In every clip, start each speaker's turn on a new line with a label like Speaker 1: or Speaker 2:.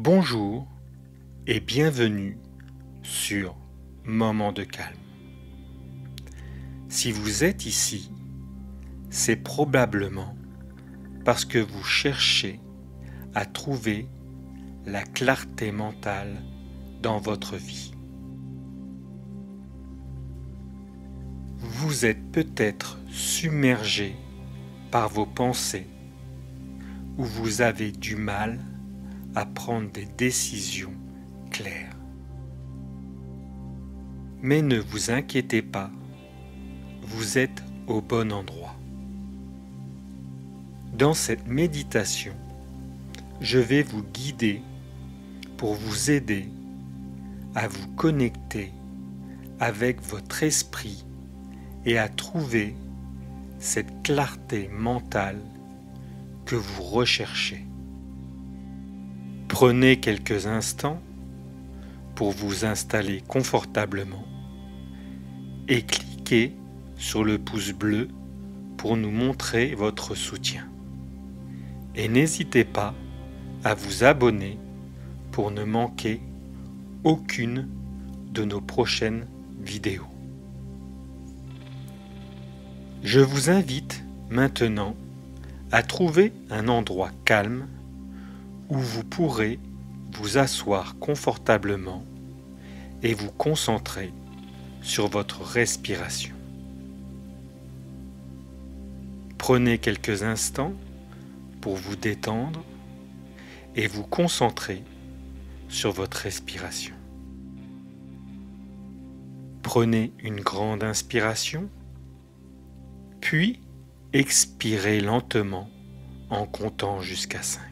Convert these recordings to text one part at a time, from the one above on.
Speaker 1: Bonjour et bienvenue sur Moment de calme. Si vous êtes ici, c'est probablement parce que vous cherchez à trouver la clarté mentale dans votre vie. Vous êtes peut-être submergé par vos pensées ou vous avez du mal à prendre des décisions claires. Mais ne vous inquiétez pas, vous êtes au bon endroit. Dans cette méditation, je vais vous guider pour vous aider à vous connecter avec votre esprit et à trouver cette clarté mentale que vous recherchez. Prenez quelques instants pour vous installer confortablement et cliquez sur le pouce bleu pour nous montrer votre soutien. Et n'hésitez pas à vous abonner pour ne manquer aucune de nos prochaines vidéos. Je vous invite maintenant à trouver un endroit calme où vous pourrez vous asseoir confortablement et vous concentrer sur votre respiration. Prenez quelques instants pour vous détendre et vous concentrer sur votre respiration. Prenez une grande inspiration, puis expirez lentement en comptant jusqu'à 5.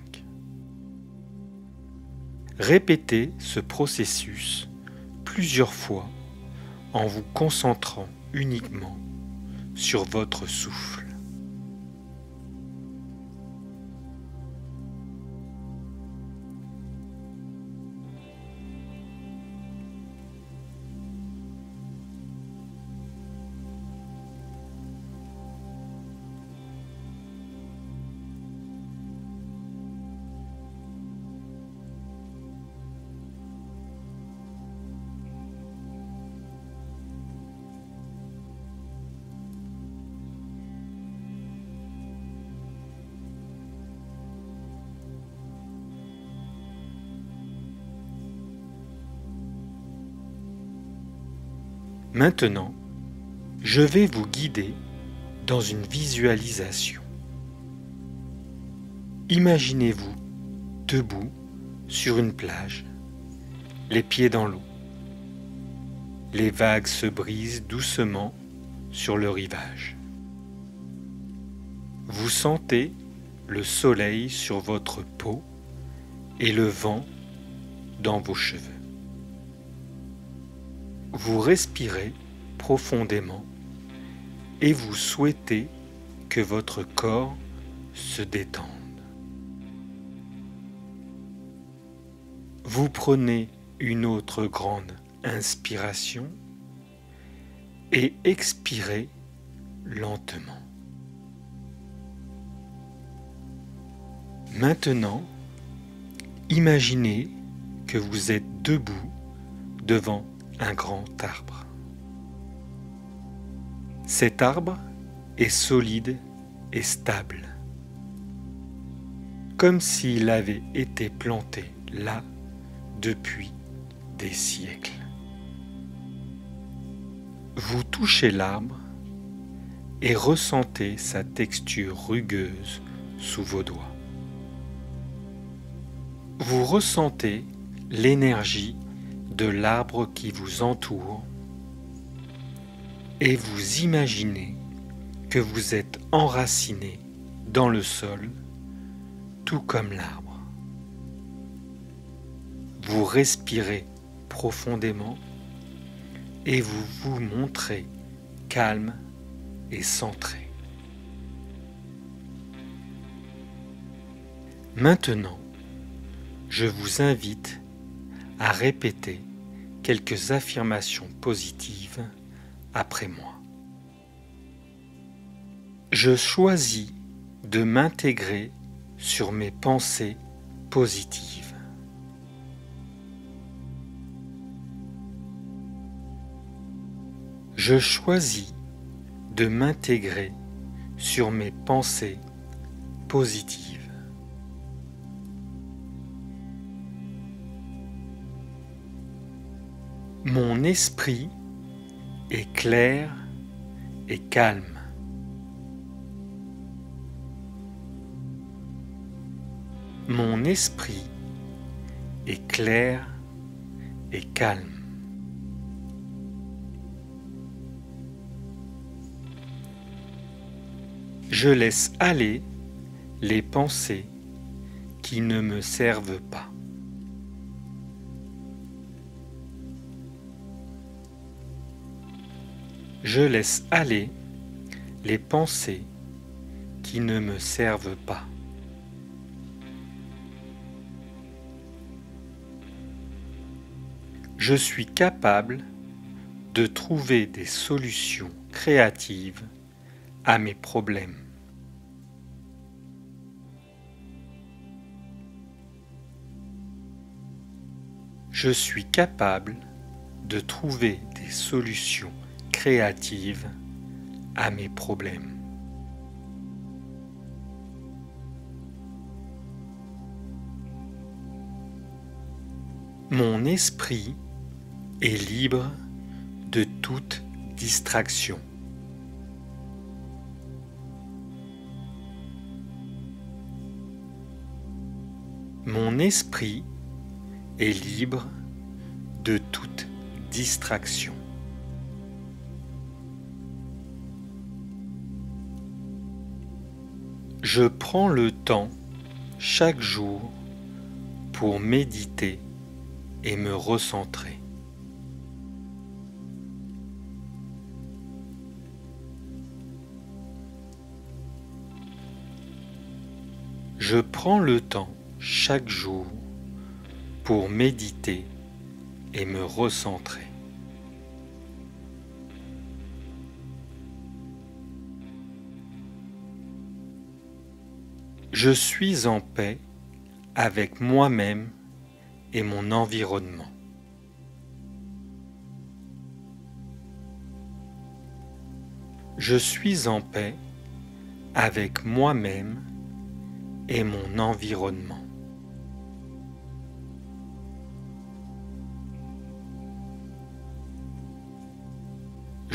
Speaker 1: Répétez ce processus plusieurs fois en vous concentrant uniquement sur votre souffle. Maintenant, je vais vous guider dans une visualisation. Imaginez-vous debout sur une plage, les pieds dans l'eau. Les vagues se brisent doucement sur le rivage. Vous sentez le soleil sur votre peau et le vent dans vos cheveux. Vous respirez profondément et vous souhaitez que votre corps se détende. Vous prenez une autre grande inspiration et expirez lentement. Maintenant, imaginez que vous êtes debout devant un grand arbre. Cet arbre est solide et stable, comme s'il avait été planté là depuis des siècles. Vous touchez l'arbre et ressentez sa texture rugueuse sous vos doigts. Vous ressentez l'énergie de l'arbre qui vous entoure et vous imaginez que vous êtes enraciné dans le sol, tout comme l'arbre. Vous respirez profondément et vous vous montrez calme et centré. Maintenant, je vous invite à répéter quelques affirmations positives après moi. Je choisis de m'intégrer sur mes pensées positives. Je choisis de m'intégrer sur mes pensées positives. Mon esprit est clair et calme. Mon esprit est clair et calme. Je laisse aller les pensées qui ne me servent pas. Je laisse aller les pensées qui ne me servent pas. Je suis capable de trouver des solutions créatives à mes problèmes. Je suis capable de trouver des solutions créatives à mes problèmes. Mon esprit est libre de toute distraction. Mon esprit est libre de toute distraction. Je prends le temps chaque jour pour méditer et me recentrer. Je prends le temps chaque jour pour méditer et me recentrer. Je suis en paix avec moi-même et mon environnement. Je suis en paix avec moi-même et mon environnement.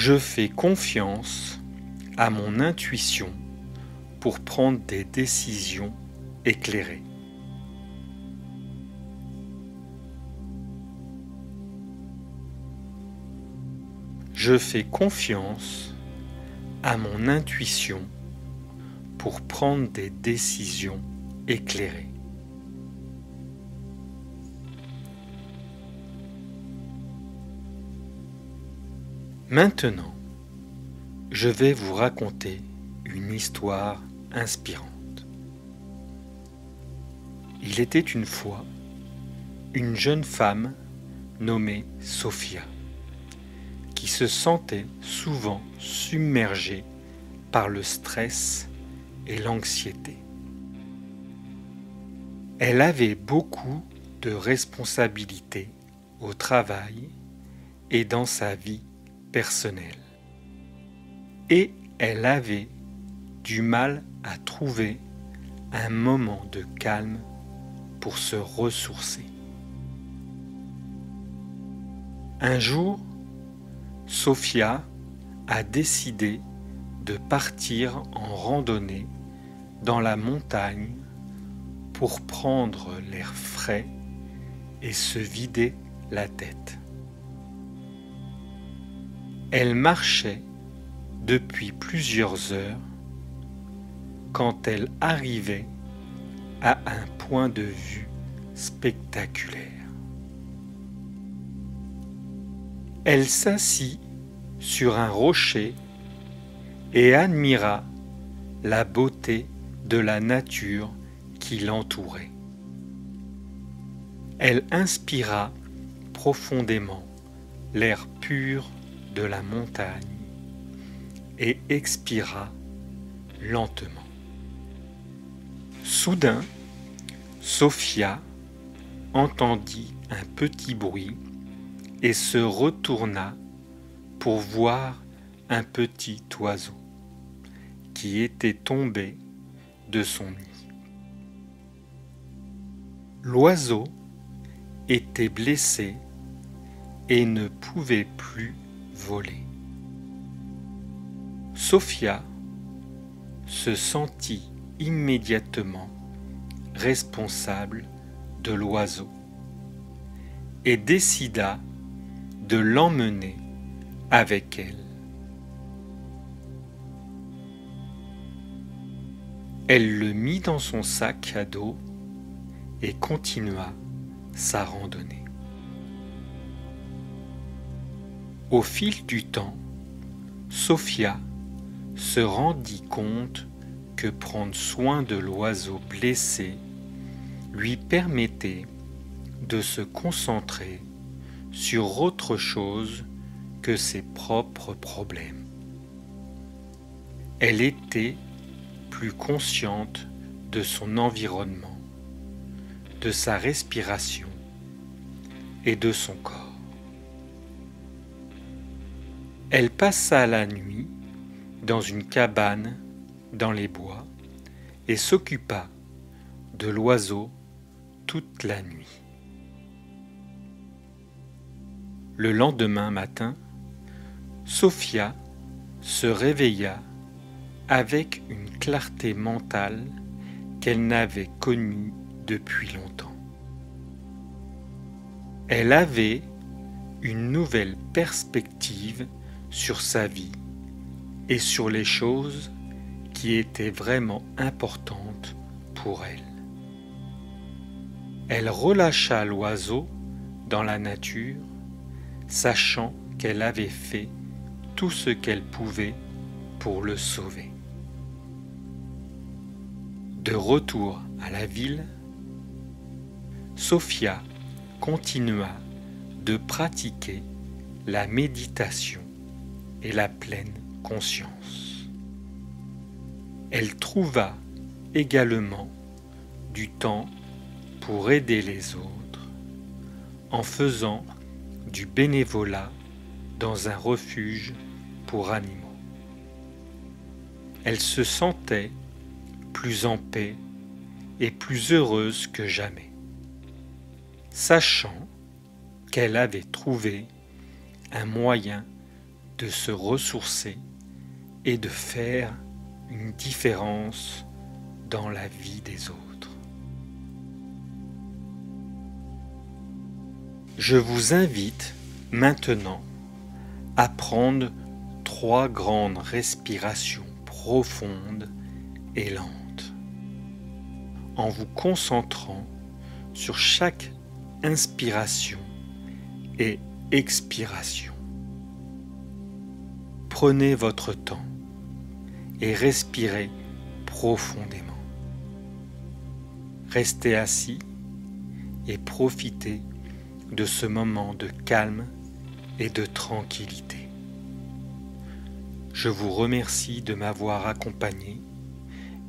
Speaker 1: Je fais confiance à mon intuition pour prendre des décisions éclairées. Je fais confiance à mon intuition pour prendre des décisions éclairées. Maintenant, je vais vous raconter une histoire inspirante. Il était une fois une jeune femme nommée Sophia qui se sentait souvent submergée par le stress et l'anxiété. Elle avait beaucoup de responsabilités au travail et dans sa vie personnelle. Et elle avait du mal à trouver un moment de calme pour se ressourcer. Un jour, Sophia a décidé de partir en randonnée dans la montagne pour prendre l'air frais et se vider la tête. Elle marchait depuis plusieurs heures quand elle arrivait à un point de vue spectaculaire. Elle s'assit sur un rocher et admira la beauté de la nature qui l'entourait. Elle inspira profondément l'air pur de la montagne et expira lentement. Soudain, Sophia entendit un petit bruit et se retourna pour voir un petit oiseau qui était tombé de son nid. L'oiseau était blessé et ne pouvait plus voler. Sophia se sentit immédiatement responsable de l'oiseau et décida de l'emmener avec elle. Elle le mit dans son sac à dos et continua sa randonnée. Au fil du temps, Sophia se rendit compte que prendre soin de l'oiseau blessé lui permettait de se concentrer sur autre chose que ses propres problèmes. Elle était plus consciente de son environnement, de sa respiration et de son corps. Elle passa la nuit dans une cabane dans les bois et s'occupa de l'oiseau toute la nuit. Le lendemain matin, Sophia se réveilla avec une clarté mentale qu'elle n'avait connue depuis longtemps. Elle avait une nouvelle perspective sur sa vie et sur les choses qui étaient vraiment importantes pour elle. Elle relâcha l'oiseau dans la nature, sachant qu'elle avait fait tout ce qu'elle pouvait pour le sauver. De retour à la ville, Sophia continua de pratiquer la méditation et la pleine conscience. Elle trouva également du temps pour aider les autres en faisant du bénévolat dans un refuge pour animaux. Elle se sentait plus en paix et plus heureuse que jamais, sachant qu'elle avait trouvé un moyen de se ressourcer et de faire une différence dans la vie des autres. Je vous invite maintenant à prendre 3 grandes respirations profondes et lentes, en vous concentrant sur chaque inspiration et expiration. Prenez votre temps et respirez profondément. Restez assis et profitez de ce moment de calme et de tranquillité. Je vous remercie de m'avoir accompagné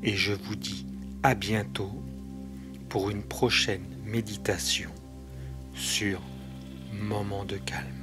Speaker 1: et je vous dis à bientôt pour une prochaine méditation sur Moment de calme.